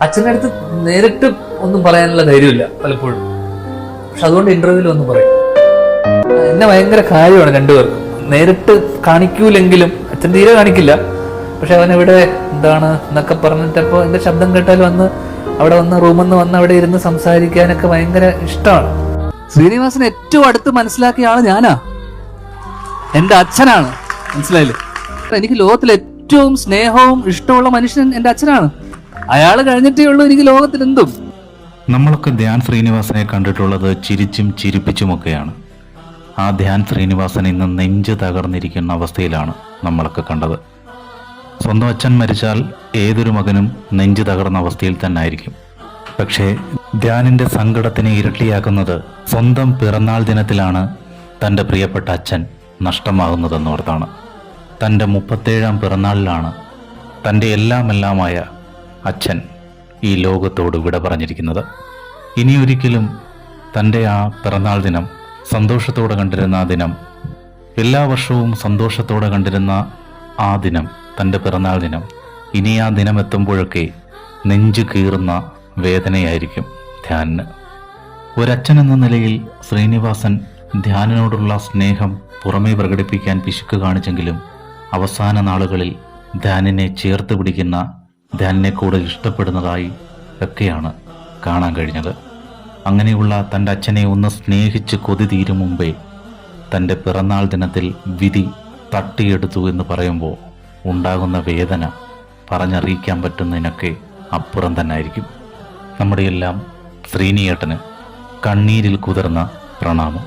അച്ഛൻ്റെ അടുത്ത് നേരിട്ട് ഒന്നും പറയാനുള്ള ധൈര്യമില്ല പലപ്പോഴും. പക്ഷെ അതുകൊണ്ട് ഇന്റർവ്യൂവിൽ ഒന്നും പറയും. എന്നെ ഭയങ്കര കാര്യമാണ് രണ്ടുപേർക്കും. നേരിട്ട് കാണിക്കൂലെങ്കിലും അച്ഛൻ തീരെ കാണിക്കില്ല. പക്ഷെ അവൻ ഇവിടെ എന്താണ് എന്നൊക്കെ പറഞ്ഞിട്ടപ്പോൾ എൻ്റെ ശബ്ദം കേട്ടാൽ വന്ന് അവിടെ വന്ന് റൂമെന്ന് വന്ന് അവിടെ ഇരുന്ന് സംസാരിക്കാനൊക്കെ ഭയങ്കര ഇഷ്ടമാണ്. ശ്രീനിവാസൻ ഏറ്റവും അടുത്ത് മനസ്സിലാക്കിയ ആള് ഞാനാ, എൻ്റെ അച്ഛനാണ്. മനസ്സിലായില്ലേ? എനിക്ക് ലോകത്തിൽ ഏറ്റവും സ്നേഹവും ഇഷ്ടമുള്ള മനുഷ്യൻ എൻ്റെ അച്ഛനാണ്. അയാൾ കഴിഞ്ഞിട്ടേ ഉള്ളൂ എനിക്ക് ലോകത്തിൽ എന്തും. നമ്മളൊക്കെ ധ്യാൻ ശ്രീനിവാസനെ കണ്ടിട്ടുള്ളത് ചിരിച്ചും ചിരിപ്പിച്ചുമൊക്കെയാണ്. ആ ധ്യാൻ ശ്രീനിവാസൻ ഇന്ന് നെഞ്ച് തകർന്നിരിക്കുന്ന അവസ്ഥയിലാണ് നമ്മളൊക്കെ കണ്ടത്. സ്വന്തം അച്ഛൻ മരിച്ചാൽ ഏതൊരു മകനും നെഞ്ച് തകർന്ന അവസ്ഥയിൽ തന്നെ ആയിരിക്കും. പക്ഷേ ധ്യാനിൻ്റെ സങ്കടത്തിനെ ഇരട്ടിയാക്കുന്നത് സ്വന്തം പിറന്നാൾ ദിനത്തിലാണ് തൻ്റെ പ്രിയപ്പെട്ട അച്ഛൻ നഷ്ടമാകുന്നതെന്നോർത്താണ്. തൻ്റെ 37ാം പിറന്നാളിലാണ് തൻ്റെ എല്ലാമെല്ലാമായ അച്ഛൻ ഈ ലോകത്തോട് വിട പറഞ്ഞിരിക്കുന്നത്. ഇനിയൊരിക്കലും തൻ്റെ ആ പിറന്നാൾ ദിനം സന്തോഷത്തോടെ കണ്ടിരുന്ന ആ ദിനം, എല്ലാ വർഷവും സന്തോഷത്തോടെ കണ്ടിരുന്ന ആ ദിനം, തൻ്റെ പിറന്നാൾ ദിനം, ഇനി ആ ദിനം എത്തുമ്പോഴൊക്കെ നെഞ്ചു കീറുന്ന വേദനയായിരിക്കും ധ്യാനിന്. ഒരച്ഛൻ എന്ന നിലയിൽ ശ്രീനിവാസൻ ധ്യാനിനോടുള്ള സ്നേഹം പുറമേ പ്രകടിപ്പിക്കാൻ പിശുക്ക് കാണിച്ചെങ്കിലും അവസാന നാളുകളിൽ ധ്യാനിനെ ചേർത്ത് പിടിക്കുന്ന, ധ്യാനിനെ കൂടെ ഇഷ്ടപ്പെടുന്നതായി ഒക്കെയാണ് കാണാൻ കഴിഞ്ഞത്. അങ്ങനെയുള്ള തൻ്റെ അച്ഛനെ ഒന്ന് സ്നേഹിച്ച് കൊതി തീരും മുമ്പേ തൻ്റെ പിറന്നാൾ ദിനത്തിൽ വിധി തട്ടിയെടുത്തു എന്ന് പറയുമ്പോൾ ഉണ്ടാകുന്ന വേദന പറഞ്ഞറിയിക്കാൻ പറ്റുന്നതിനൊക്കെ അപ്പുറം തന്നെ ആയിരിക്കും. നമ്മുടെയെല്ലാം ശ്രീനിയേട്ടന് കണ്ണീരിൽ കുതിർന്ന പ്രണാമം.